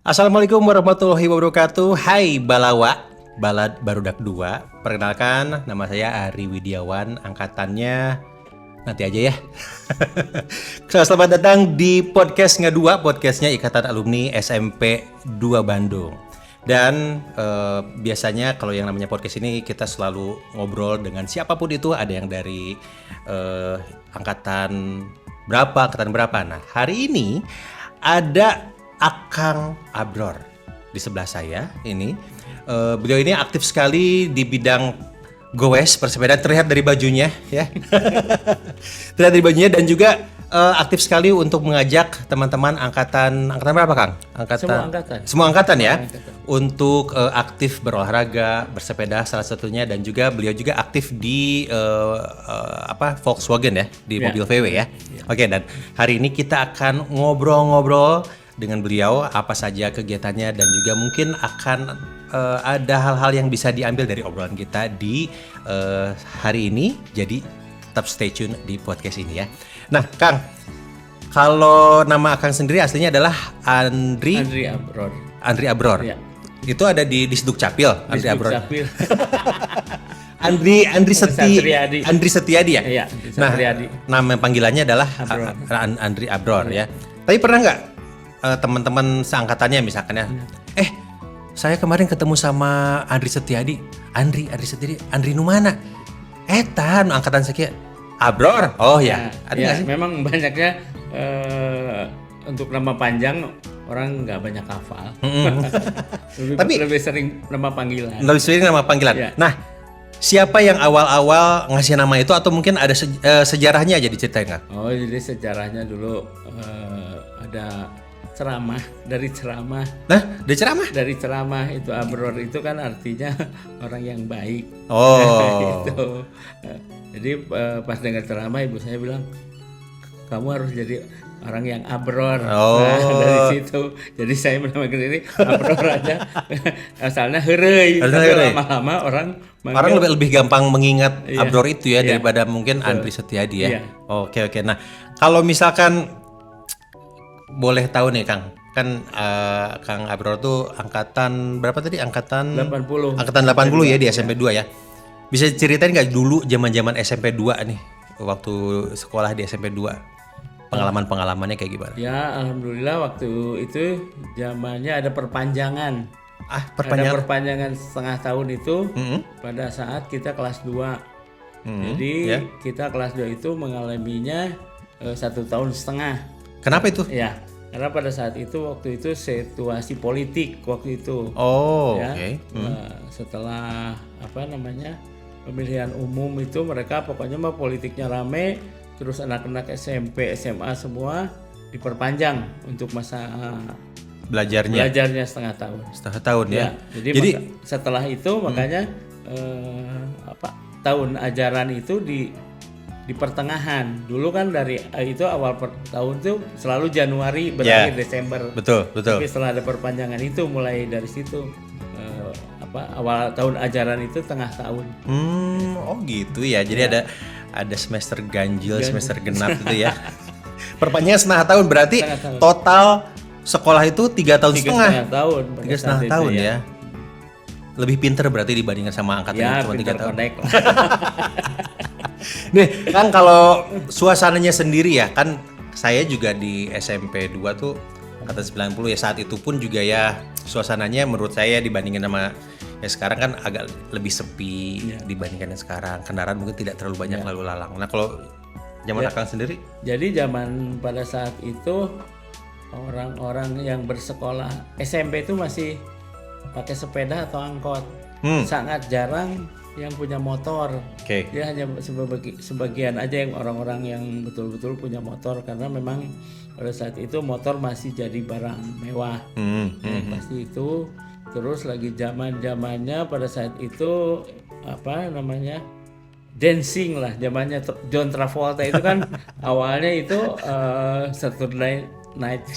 Assalamualaikum warahmatullahi wabarakatuh. Hai Balawa, Balad Barudak 2. Perkenalkan, nama saya Ari Widiawan, angkatannya nanti aja ya. Selamat datang di podcast Ngedua, podcastnya Ikatan Alumni SMP 2 Bandung. Dan biasanya kalau yang namanya podcast ini kita selalu ngobrol dengan siapapun itu, ada yang dari angkatan berapa. Nah, hari ini ada Akang Abror di sebelah saya ini. Beliau ini aktif sekali di bidang goes bersepeda, terlihat dari bajunya ya. Terlihat dari bajunya, dan juga aktif sekali untuk mengajak teman-teman angkatan berapa, Kang? Semua angkatan ya. Untuk aktif berolahraga, bersepeda salah satunya, dan juga beliau juga aktif di Volkswagen ya, di mobil VW ya. Oke, dan hari ini kita akan ngobrol-ngobrol dengan beliau apa saja kegiatannya, dan juga mungkin akan ada hal-hal yang bisa diambil dari obrolan kita di hari ini. Jadi tetap stay tune di podcast ini ya. Nah, Kang, kalau nama Kang sendiri aslinya adalah Andri Abror. Ya. Itu ada di Dukcapil, Andri Abror. Andri Setiadi ya. Iya, nah, nama panggilannya adalah Andri Abror ya. Tapi pernah nggak teman-teman seangkatannya misalkan ya, saya kemarin ketemu sama Andri Setiadi. Andri nu mana? Tan angkatan sekian. Abror. Oh ya. Ada nggak sih? Memang banyaknya untuk nama panjang orang nggak banyak hafal. Tapi lebih sering nama panggilan. Ya. Nah, siapa yang awal-awal ngasih nama itu, atau mungkin ada sejarahnya aja diceritain nggak? Oh, jadi sejarahnya dulu ada ceramah. Nah, dari ceramah itu Abror itu kan artinya orang yang baik. Oh. Gitu. Jadi pas dengar ceramah, ibu saya bilang, kamu harus jadi orang yang Abror. Oh. Nah, dari situ jadi saya menamakan diri Abror aja. Asalnya heureuy. Lama-lama orang lebih gampang mengingat Abror itu ya, daripada mungkin Andri Setiadi ya. Iya. Oke. Nah, kalau misalkan boleh tahu nih, Kang, kan Kang Abror tuh angkatan berapa tadi? Angkatan 80. Angkatan 80 ya, di SMP 2 ya. Bisa ceritain nggak dulu zaman-zaman SMP 2 nih, waktu sekolah di SMP 2? Pengalaman-pengalamannya kayak gimana? Ya, alhamdulillah waktu itu zamannya ada perpanjangan. Perpanjangan? Ada perpanjangan setengah tahun itu pada saat kita kelas 2. Jadi kita kelas 2 itu mengalaminya 1 tahun setengah. Kenapa itu? Ya, karena pada saat itu waktu itu situasi politik waktu itu. Oh, ya, oke. Setelah pemilihan umum itu, mereka pokoknya mah politiknya rame, terus anak-anak SMP, SMA semua diperpanjang untuk masa belajarnya setengah tahun. Setengah tahun ya. Jadi setelah itu makanya tahun ajaran itu di pertengahan. Dulu kan dari itu awal tahun tuh selalu Januari berakhir Desember. Betul. Tapi setelah ada perpanjangan itu, mulai dari situ awal tahun ajaran itu tengah tahun. Oh gitu ya. Jadi ada semester ganjil, semester genap gitu ya. Perpanjangan setengah tahun, berarti total sekolah itu 3 tahun setengah. 3,5 tahun ya. Lebih pinter berarti dibandingkan sama angkatan yang cuma 3 tahun. Nih, kan kalau suasananya sendiri ya, kan saya juga di SMP 2 tuh angkatan 90 ya, saat itu pun juga ya suasananya menurut saya dibandingkan sama ya sekarang kan agak lebih sepi dibandingkan yang sekarang. Kendaraan mungkin tidak terlalu banyak lalu lalang. Nah, kalau zaman Akang sendiri? Jadi zaman pada saat itu orang-orang yang bersekolah SMP itu masih pakai sepeda atau angkot. Sangat jarang yang punya motor. Dia hanya sebagian aja yang orang-orang yang betul-betul punya motor, karena memang pada saat itu motor masih jadi barang mewah. Pasti itu. Terus lagi zamannya pada saat itu dancing lah, zamannya John Travolta itu kan awalnya itu Saturday Night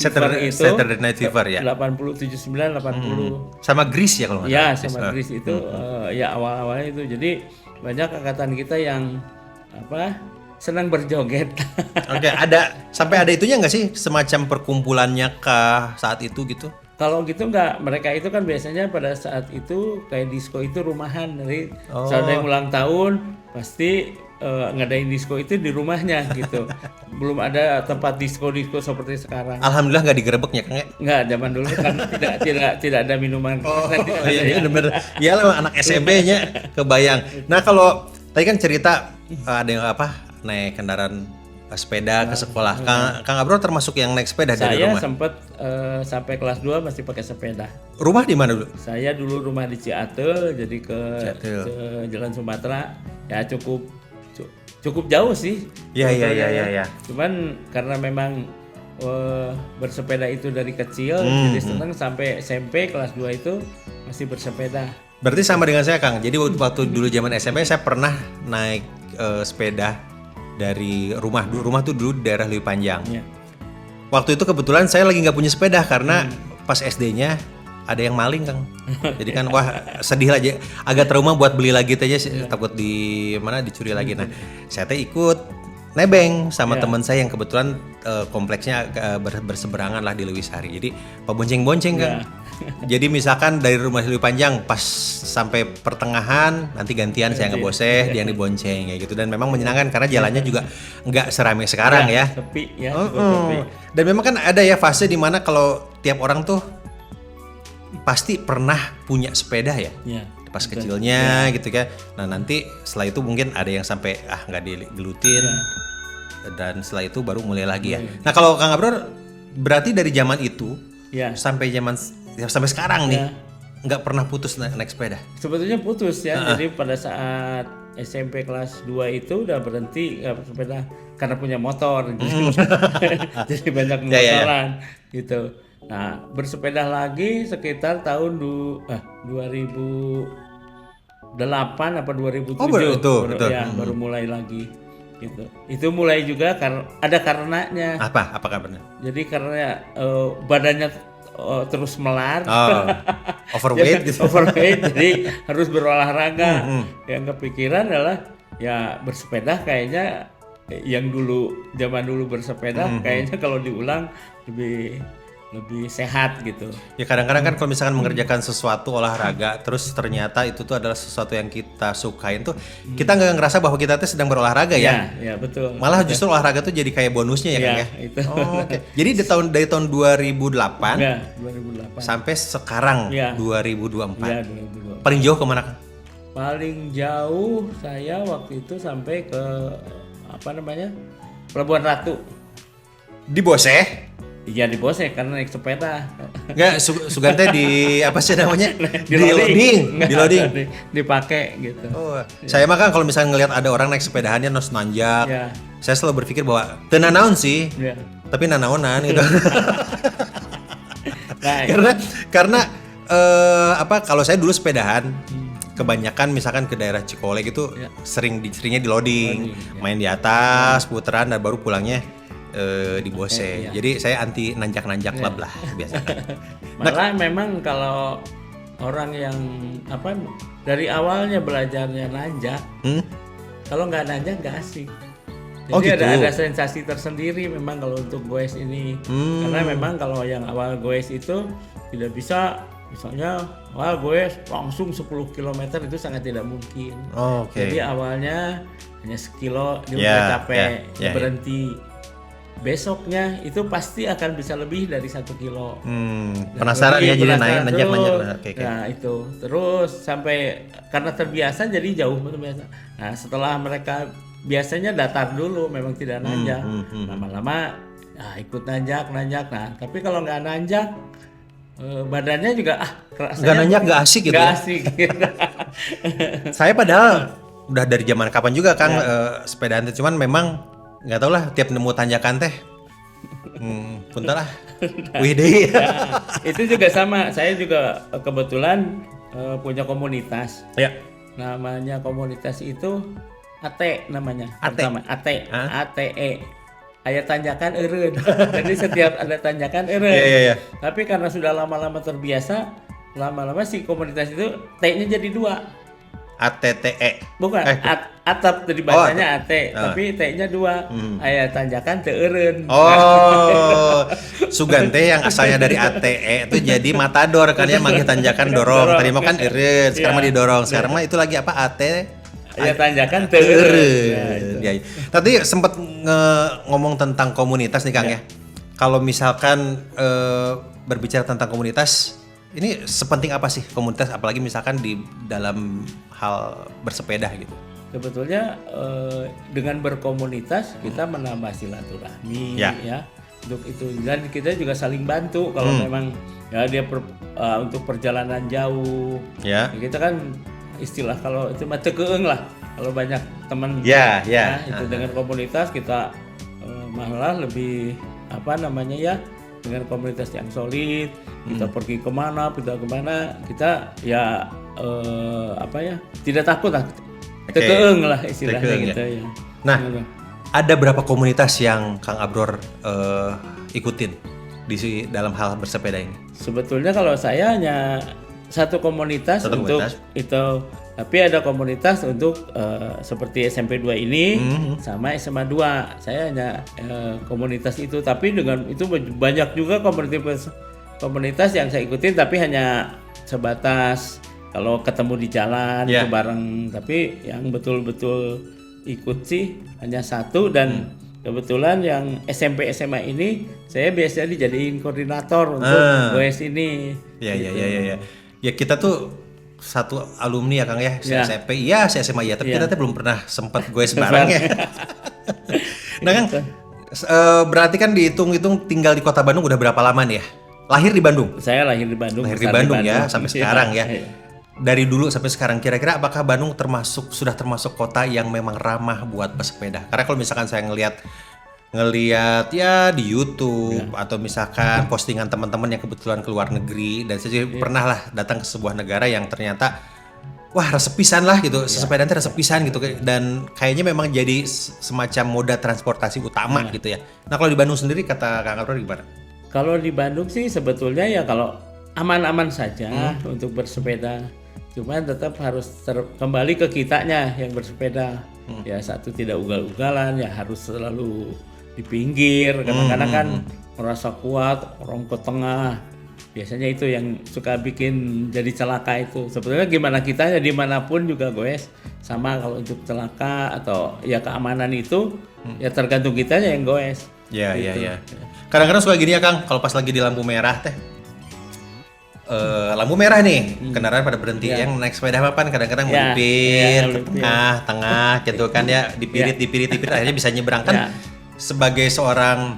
Fever ya. 80 79 80. Sama Grease ya kalau nggak salah. Ya, sama Grease itu ya awal-awalnya itu. Jadi banyak angkatan kita yang senang berjoget. Oke, sampai ada itunya nggak sih, semacam perkumpulannya kah saat itu gitu? Kalau gitu nggak, mereka itu kan biasanya pada saat itu kayak disco itu rumahan, jadi saat ada yang ulang tahun pasti ngadain disco itu di rumahnya gitu. Belum ada tempat disco seperti sekarang. Alhamdulillah nggak digerebeknya Kang ya. Nggak, zaman dulu kan tidak ada minuman. Iya bener. Iyalah anak SMP-nya kebayang. Nah kalau tadi kan cerita ada yang naik kendaraan sepeda ke sekolah. Kang Abror termasuk yang naik sepeda dari Saya rumah. sempat sampai kelas 2 masih pakai sepeda. Rumah di mana dulu? Saya dulu rumah di Ciatel, jadi ke Jalan Sumatera ya cukup jauh sih. Iya. Cuman karena memang bersepeda itu dari kecil, jadi senang sampai SMP kelas 2 itu masih bersepeda. Berarti sama dengan saya Kang. Jadi waktu dulu zaman SMP saya pernah naik sepeda dari rumah tuh dulu di daerah Lewi Panjang. Ya. Waktu itu kebetulan saya lagi nggak punya sepeda karena pas SD-nya ada yang maling Kang. Jadi kan wah sedih lah, agak trauma buat beli lagi aja takut dicuri lagi. Nah saya teh ikut nebeng sama teman saya yang kebetulan kompleksnya berseberangan lah di Lewisari. Jadi bonceng-bonceng Kang. Jadi misalkan dari rumah Lewi Panjang pas sampai pertengahan nanti gantian saya ngeboseh, dia yang dibonceng kayak gitu, dan memang menyenangkan karena jalannya juga nggak seramai sekarang ya. Sepi ya. Dan memang kan ada ya fase dimana kalau tiap orang tuh pasti pernah punya sepeda ya. Pas kecilnya gitu kan. Nah nanti setelah itu mungkin ada yang sampai nggak digelutin dan setelah itu baru mulai lagi ya. Nah kalau Kang Abror berarti dari zaman itu sampai sekarang nih nggak pernah putus naik sepeda? Sebetulnya putus ya. Jadi pada saat SMP kelas 2 itu udah berhenti bersepeda karena punya motor. Jadi banyak motoran gitu. Nah bersepeda lagi sekitar tahun 2008 apa 2007 baru mulai lagi gitu. Itu mulai juga karena ada karenanya. Apa kabarnya? Jadi karena badannya terus melar, overweight gitu. Overweight, jadi harus berolahraga. Yang kepikiran adalah ya bersepeda, kayaknya yang zaman dulu bersepeda kayaknya kalau diulang lebih sehat gitu. Ya kadang-kadang kan kalau misalkan mengerjakan sesuatu olahraga terus ternyata itu tuh adalah sesuatu yang kita sukain tuh, kita nggak ngerasa bahwa kita tuh sedang berolahraga ya. Iya betul. Malah justru olahraga tuh jadi kayak bonusnya ya Kang ya. Itu. Jadi dari tahun 2008 2008 sampai sekarang 2024. Iya 2024. Paling jauh kemana Kang? Paling jauh saya waktu itu sampai ke Pelabuhan Ratu. Di Boseh? Iya di Boseh karena naik sepeda. Enggak, Sugante di apa sih namanya? Di loading. Dipakai gitu. Saya mah kan kalau misalnya ngelihat ada orang naik sepedahannya nos nanjak, saya selalu berpikir bahwa teu nanaon sih. Tapi nanaonan gitu. karena kalau saya dulu sepedahan kebanyakan misalkan ke daerah Cikole gitu seringnya di loading, main di atas, puteran dan baru pulangnya di Boseh. Jadi saya anti nanjak-nanjak klub lah biasanya. Malah memang kalau orang yang dari awalnya belajarnya nanjak, kalau nggak nanjak nggak asik. Jadi gitu. ada sensasi tersendiri memang kalau untuk goes ini. Karena memang kalau yang awal goes itu tidak bisa, misalnya goes langsung 10 km itu sangat tidak mungkin. Jadi awalnya hanya sekilo dia udah capek, berhenti. Besoknya itu pasti akan bisa lebih dari 1 kilo. Penasaran ya, jadi nanjak. Nah itu terus sampai karena terbiasa jadi jauh terbiasa. Nah setelah mereka biasanya datar dulu, memang tidak nanjak. Lama-lama ikut nanjak. Nah tapi kalau nggak nanjak badannya juga nggak nanjak nggak asik gitu. Nggak asik. Saya padahal udah dari zaman kapan juga Kang sepedaan, cuman memang nggak tau lah tiap nemu tanjakan teh punten lah wih deh. Itu juga sama, saya juga kebetulan punya komunitas namanya komunitas itu AT namanya. ATE aya tanjakan eureun. Jadi setiap ada tanjakan eureun. Tapi karena sudah lama-lama terbiasa, lama-lama si komunitas itu T-nya jadi 2. ATTE. Bukan, atap tadi bacanya AT, tapi T-nya 2. Aya tanjakan teu eureun. Oh, Sugan teh yang asalnya dari ATE itu jadi matador kan ya, manggih tanjakan dorong. Tadi mah kan eureun, sekarang mah didorong. Sekarang mah itu lagi apa? AT Aya tanjakan teu eureun. Ya, ya. Tadi sempat ngomong tentang komunitas nih Kang ya. Kalau misalkan berbicara tentang komunitas, ini sepenting apa sih komunitas, apalagi misalkan di dalam hal bersepeda gitu? Sebetulnya dengan berkomunitas kita menambah silaturahmi ya untuk itu, dan kita juga saling bantu kalau memang ya dia untuk perjalanan jauh ya kita kan istilah kalau itu mah tekeung lah kalau banyak teman itu dengan komunitas kita malah lebih apa namanya ya, dengan komunitas yang solid kita pergi kemana kita ya apa ya tidak takut lah, tekeung lah istilahnya gitu ya. Nah, ada berapa komunitas yang Kang Abror ikutin di dalam hal bersepeda ini? Sebetulnya kalau saya hanya satu komunitas untuk itu, tapi ada komunitas untuk seperti SMP 2 ini sama SMA 2. Saya hanya komunitas itu, tapi dengan itu banyak juga komunitas yang saya ikutin, tapi hanya sebatas kalau ketemu di jalan itu bareng, tapi yang betul-betul ikut sih hanya satu, dan kebetulan yang SMP SMA ini saya biasanya dijadiin koordinator untuk goes ini. Ya kita tuh satu alumni ya Kang ya, SMP iya, SMA iya, tapi kita tuh belum pernah sempat goes bareng ya. Nah Kang, berarti kan dihitung-hitung tinggal di Kota Bandung udah berapa lama nih ya? Lahir di Bandung? Saya lahir di Bandung. Lahir di Bandung ya, sampai sekarang ya. Dari dulu sampai sekarang, kira-kira apakah Bandung sudah termasuk kota yang memang ramah buat pesepeda? Karena kalau misalkan saya ngelihat ya di YouTube atau misalkan postingan teman-teman yang kebetulan ke luar negeri, dan saya pernah lah datang ke sebuah negara yang ternyata wah resepisan lah gitu, sepeda itu resepisan gitu, dan kayaknya memang jadi semacam moda transportasi utama gitu ya. Nah kalau di Bandung sendiri kata Kang Abror gimana? Kalau di Bandung sih sebetulnya ya kalau aman-aman saja untuk bersepeda. Cuman tetap harus kembali ke kitanya yang bersepeda. Ya satu, tidak ugal-ugalan, ya harus selalu di pinggir. Kadang-kadang kan merasa kuat, orang ke tengah. Biasanya itu yang suka bikin jadi celaka itu. Sebetulnya gimana kitanya dimanapun juga goes. Sama kalau untuk celaka atau ya keamanan itu ya tergantung kitanya yang goes. Ya. Kadang-kadang suka gini ya Kang, kalau pas lagi di lampu merah teh. Lampu merah nih, kendaraan pada berhenti. Yang naik sepeda papan kadang-kadang melipir ke tengah gitu kan ya, dipirit akhirnya bisa nyebrang kan. Sebagai seorang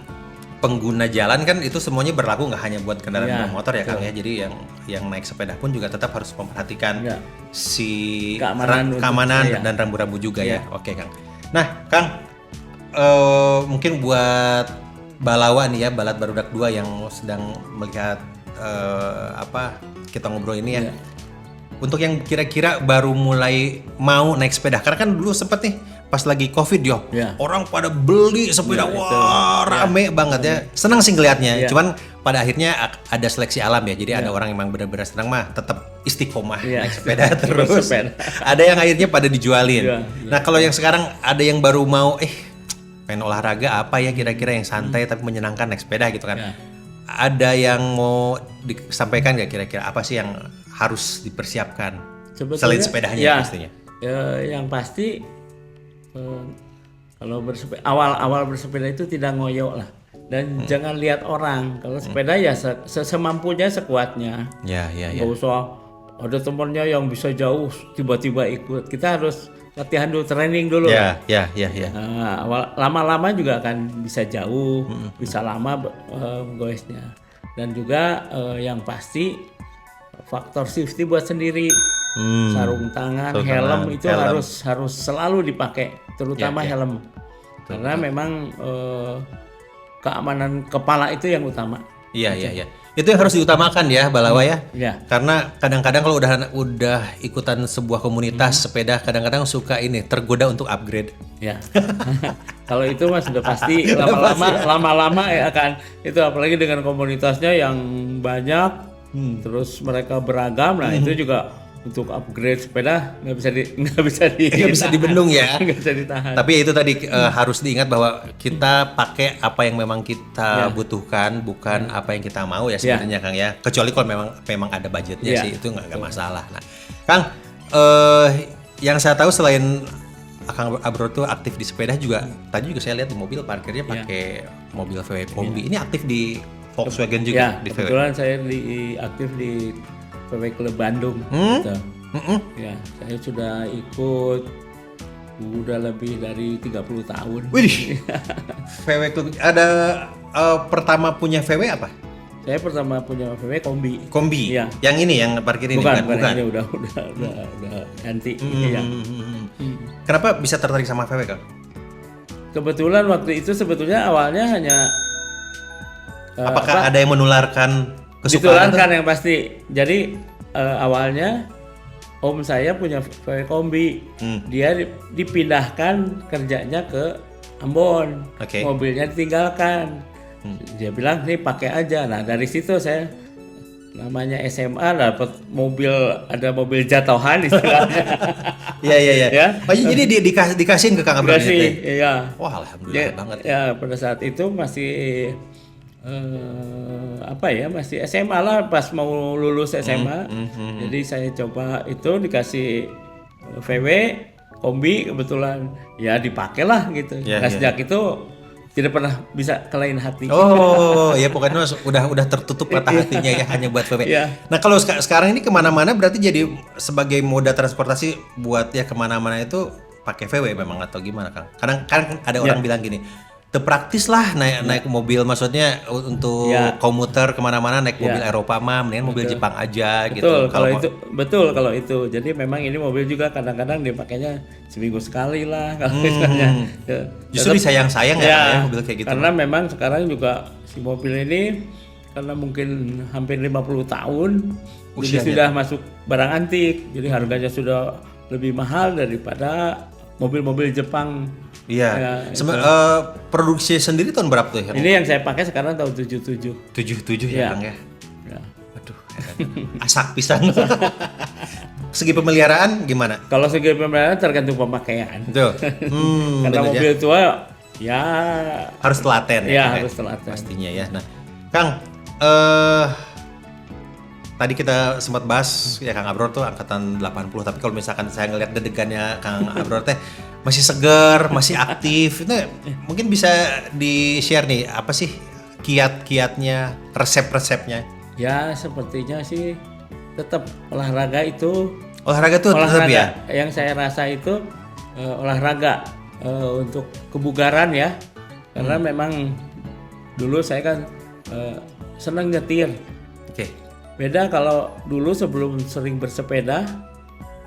pengguna jalan kan itu semuanya berlaku, nggak hanya buat kendaraan bermotor ya Kang ya. Jadi yang naik sepeda pun juga tetap harus memperhatikan si keamanan dan rambu-rambu juga ya. Oke Kang. Nah Kang, mungkin buat Balawa nih ya, Balad Barudak 2 yang sedang melihat kita ngobrol ini ya. Untuk yang kira-kira baru mulai mau naik sepeda, karena kan dulu sempet nih pas lagi Covid orang pada beli sepeda, rame banget ya. Senang sih ngeliatnya. Cuman pada akhirnya ada seleksi alam ya. Jadi ada orang yang memang benar-benar senang mah tetap istiqomah naik sepeda terus. Ada yang akhirnya pada dijualin. Nah kalau yang sekarang ada yang baru mau pengen olahraga apa ya kira-kira yang santai tapi menyenangkan naik sepeda gitu kan. Ada yang mau disampaikan nggak kira-kira apa sih yang harus dipersiapkan selain sepedanya pastinya? Yang pasti kalau awal bersepeda itu tidak ngoyo lah, dan jangan lihat orang. Kalau sepeda ya semampunya, sekuatnya. Nggak usah ada temennya yang bisa jauh tiba-tiba ikut. Kita harus latihan dulu, training dulu. Lama-lama juga akan bisa jauh, bisa lama goesnya. Dan juga yang pasti faktor safety buat sendiri. Sarung tangan, helm itu harus selalu dipakai, terutama helm. Karena memang keamanan kepala itu yang utama. Iya. Itu yang harus diutamakan ya Balawa ya. Karena kadang-kadang kalau udah ikutan sebuah komunitas sepeda, kadang-kadang suka tergoda untuk upgrade. Kalau itu mas sudah pasti lama-lama ya kan. Itu apalagi dengan komunitasnya yang banyak, terus mereka beragam. Nah itu juga untuk upgrade sepeda nggak bisa dibendung ya. nggak bisa ditahan. Tapi itu tadi harus diingat bahwa kita pakai apa yang memang kita butuhkan, bukan apa yang kita mau ya sebenarnya Kang ya. Kecuali kalau memang ada budgetnya sih, itu nggak masalah. Nah, Kang, yang saya tahu selain Kang Abror tuh aktif di sepeda juga, tadi juga saya lihat di mobil parkirnya pakai mobil VW Kombi. Ini aktif di Volkswagen juga di VW. Kebetulan saya aktif di VW Club Bandung. Gitu. Ya, saya sudah ikut udah lebih dari 30 tahun. Wih. VW Club ada pertama punya VW apa? Saya pertama punya VW Kombi. Kombi. Iya. Yang ini yang parkir ini bukan. Bukan. Ini udah ganti. Iya. Kenapa bisa tertarik sama VW, Kang? Kebetulan waktu itu sebetulnya awalnya hanya apakah ada yang menularkan kesukaan? Ditularkan yang pasti. Jadi awalnya om saya punya VW Kombi. Dia dipindahkan kerjanya ke Ambon. Mobilnya ditinggalkan. Dia bilang nih pakai aja. Nah dari situ saya namanya SMA dapat ada mobil jatuhan istilahnya. Iya. Ya? Oh jadi dikasihin ke Kang Abror? Iya. Wah alhamdulillah banget. Ya pada saat itu masih masih SMA lah, pas mau lulus SMA. Jadi saya coba itu dikasih VW Kombi kebetulan ya dipakai lah gitu. Sejak itu tidak pernah bisa ke lain hati. Oh, ya pokoknya udah tertutup mata hatinya ya hanya buat VW. Nah kalau sekarang ini kemana-mana berarti jadi sebagai moda transportasi buat ya kemana-mana itu pakai VW memang atau gimana Kang? Kadang kan ada orang bilang gini, praktis lah naik mobil, maksudnya untuk komuter kemana-mana naik mobil Eropa mah, mendingan mobil Jepang aja gitu. Kalau itu. Jadi memang ini mobil juga kadang-kadang dipakainya seminggu sekali lah kalau misalnya. Justru disayang-sayang ya mobil kayak gitu. Karena memang sekarang juga si mobil ini karena mungkin hampir 50 tahun jadi sudah masuk barang antik. Jadi harganya sudah lebih mahal daripada mobil-mobil Jepang. Iya. Produksi sendiri tahun berapa tuh? Ini yang saya pakai sekarang tahun 77. 77 ya Kang ya. Aduh, asak pisang. Segi pemeliharaan gimana? Kalau segi pemeliharaan tergantung pemakaian. Betul. Karena mobil tua ya harus telaten ya. Harus telaten. Pastinya ya. Nah, Kang, tadi kita sempat bahas ya Kang Abror tuh angkatan 80, tapi kalau misalkan saya ngelihat dedegannya Kang Abror teh masih segar, masih aktif. Itu mungkin bisa di-share nih apa sih kiat-kiatnya, resep-resepnya? Ya, sepertinya sih tetap olahraga itu. Tetap ya. Yang saya rasa itu olahraga untuk kebugaran ya. Karena memang dulu saya kan senang nyetir. Beda kalau dulu sebelum sering bersepeda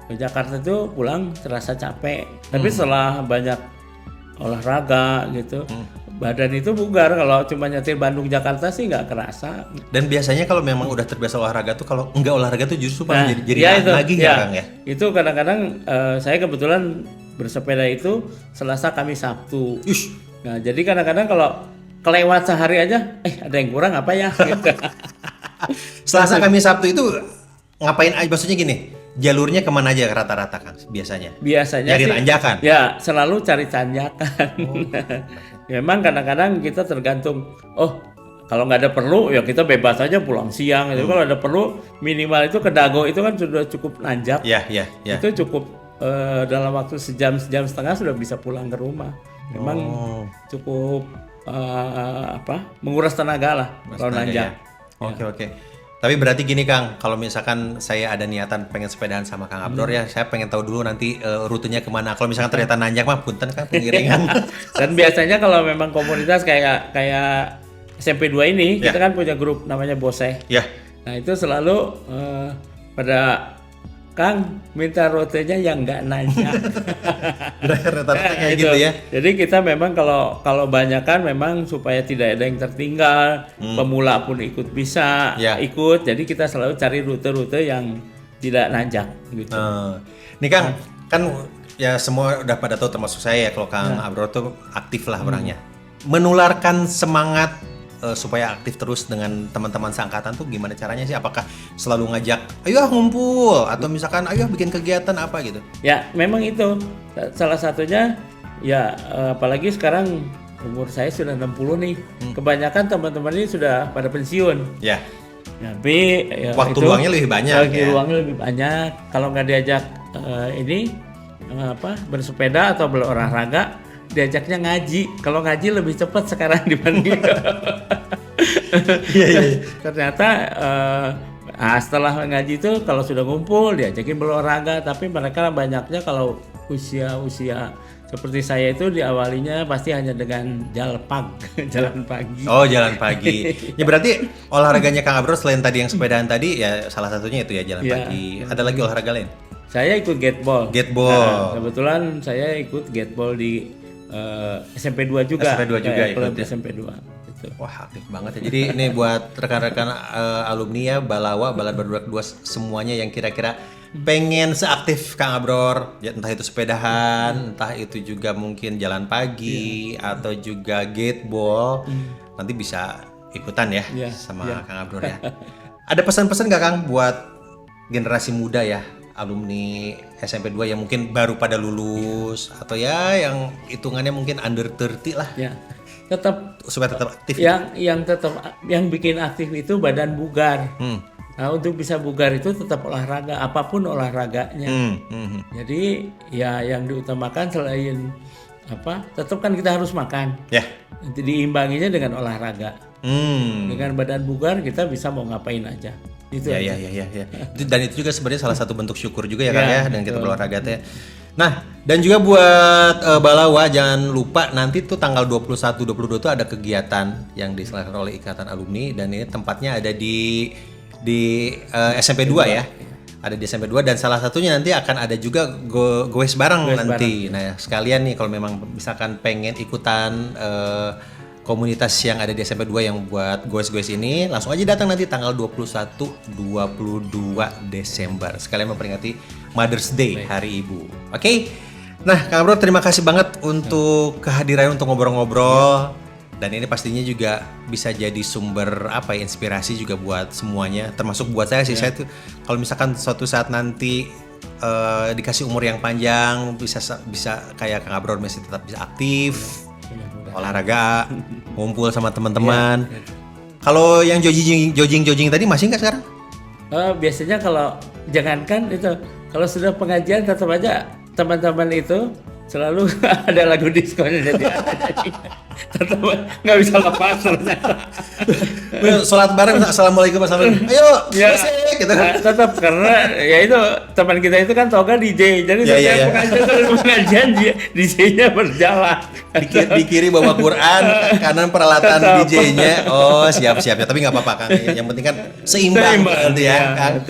ke Jakarta itu pulang terasa capek. Tapi setelah banyak olahraga gitu, badan itu bugar. Kalau cuma nyetir Bandung Jakarta sih nggak kerasa. Dan biasanya kalau memang udah terbiasa olahraga tuh kalau nggak olahraga tuh justru jadi lagi Kang ya. Itu kadang-kadang saya kebetulan bersepeda itu Selasa, Kamis, Sabtu. Nah jadi kadang-kadang kalau kelewat sehari aja, ada yang kurang apa ya? Gitu. Selasa, Kamis, Sabtu itu ngapain aja? Maksudnya gini, jalurnya kemana aja rata-rata Kang biasanya? Biasanya cari tanjakan? Ya selalu cari tanjakan. Memang kadang-kadang kita tergantung, kalau nggak ada perlu ya kita bebas aja pulang siang. Kalau ada perlu minimal itu ke Dago itu kan sudah cukup nanjak. Iya. Itu cukup dalam waktu sejam setengah sudah bisa pulang ke rumah. Memang cukup menguras tenaga lah kalau nanjak. Oke. Tapi berarti gini Kang, kalau misalkan saya ada niatan pengen sepedaan sama Kang Abror ya, saya pengen tahu dulu nanti rutenya kemana. Kalau misalkan ternyata nanjak mah punten Kang pengiringan. Dan biasanya kalau memang komunitas kayak SMP 2 ini, kita kan punya grup namanya Boseh. Nah itu selalu pada Kang minta rutenya yang nggak nanjak. Kayak gitu ya. Jadi kita memang kalau banyakan memang supaya tidak ada yang tertinggal, pemula pun ikut bisa ikut. Jadi kita selalu cari rute-rute yang tidak nanjak gitu. Ini Kang, kan ya semua udah pada tahu termasuk saya ya kalau Kang Abror tuh aktif lah orangnya. Menularkan semangat supaya aktif terus dengan teman-teman seangkatan tuh gimana caranya sih? Apakah selalu ngajak, ayo ngumpul, atau misalkan ayo bikin kegiatan apa gitu? Ya, memang itu salah satunya ya, apalagi sekarang umur saya sudah 60 nih. Kebanyakan teman-teman ini sudah pada pensiun. Ya. Tapi ya, waktu itu, luangnya lebih banyak. luangnya lebih banyak. Kalau nggak diajak bersepeda atau berolahraga, diajaknya ngaji. Kalau ngaji lebih cepat sekarang dibanding. Iya. Ternyata setelah ngaji itu kalau sudah ngumpul diajakin berolahraga, tapi mereka banyaknya kalau usia seperti saya itu diawalinya pasti hanya dengan jalan pagi. Oh, jalan pagi. Ya berarti olahraganya Kang Abror selain tadi yang sepedaan tadi ya salah satunya itu ya jalan pagi. Ada lagi olahraga lain? Saya ikut gateball. Gateball. Kebetulan saya ikut gateball di SMP 2 juga. SMP 2 juga ikut ya. SMP 2. Gitu. Wah, aktif banget ya. Jadi ini buat rekan-rekan alumni ya, Balawa, Balad Barudak 2 semuanya yang kira-kira pengen seaktif Kang Abror, ya, entah itu sepedahan, entah itu juga mungkin jalan pagi atau juga gateball, nanti bisa ikutan ya sama Kang Abror ya. Ada pesan-pesan nggak Kang buat generasi muda ya, alumni SMP 2 yang mungkin baru pada lulus atau ya yang hitungannya mungkin under 30 lah. Ya. Tetap supaya tetap aktif. Yang bikin aktif itu badan bugar. Nah, untuk bisa bugar itu tetap olahraga, apapun olahraganya. Jadi ya yang diutamakan selain tetap kan kita harus makan. Ya. Nanti diimbanginya dengan olahraga. Dengan badan bugar kita bisa mau ngapain aja. Itu ya. Dan itu juga sebenarnya salah satu bentuk syukur juga ya Kang ya, dan kita berolahraga teh. Nah, dan juga buat Balawa jangan lupa nanti tuh tanggal 21-22 tuh ada kegiatan yang diselenggarakan oleh Ikatan Alumni, dan ini tempatnya ada di SMP 2 ya. Ada di SMP 2 dan salah satunya nanti akan ada juga goes bareng nanti. Nah, sekalian nih kalau memang misalkan pengen ikutan komunitas yang ada di SMP 2 yang buat goes-goes ini, langsung aja datang nanti tanggal 21-22 Desember. Sekalian memperingati Mother's Day, Hari Ibu. Oke. Nah, Kang Abror terima kasih banget untuk kehadiran untuk ngobrol-ngobrol. Dan ini pastinya juga bisa jadi sumber inspirasi juga buat semuanya, termasuk buat saya sih. Saya tuh kalau misalkan suatu saat nanti dikasih umur yang panjang, bisa kayak Kang Abror masih tetap bisa aktif, olahraga, ngumpul sama teman-teman. Kalau yang jogging tadi masih nggak sekarang? Biasanya kalau jangankan itu, kalau sudah pengajian tetap aja teman-teman itu selalu ada lagu diskonnya, jadi tetap nggak bisa lepas ternyata. Sholat bareng, assalamualaikum, ayo ya, gitu. Tetap karena ya itu teman kita itu kan toga DJ, jadi setiap pengajian DJ-nya berjalan. Di kiri bawa Quran, kanan peralatan DJ-nya. Oh, siap. Tapi nggak apa-apa Kang. Yang penting kan seimbang nanti ya Kang.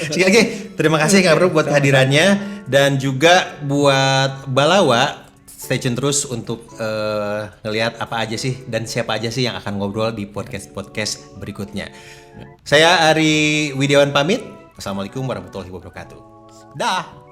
Sekali lagi terima kasih Kang Abror buat kehadirannya, dan juga buat Balawa. Stay tune terus untuk ngelihat apa aja sih dan siapa aja sih yang akan ngobrol di podcast berikutnya. Saya Ari Widiawan pamit. Assalamualaikum warahmatullahi wabarakatuh. Dah.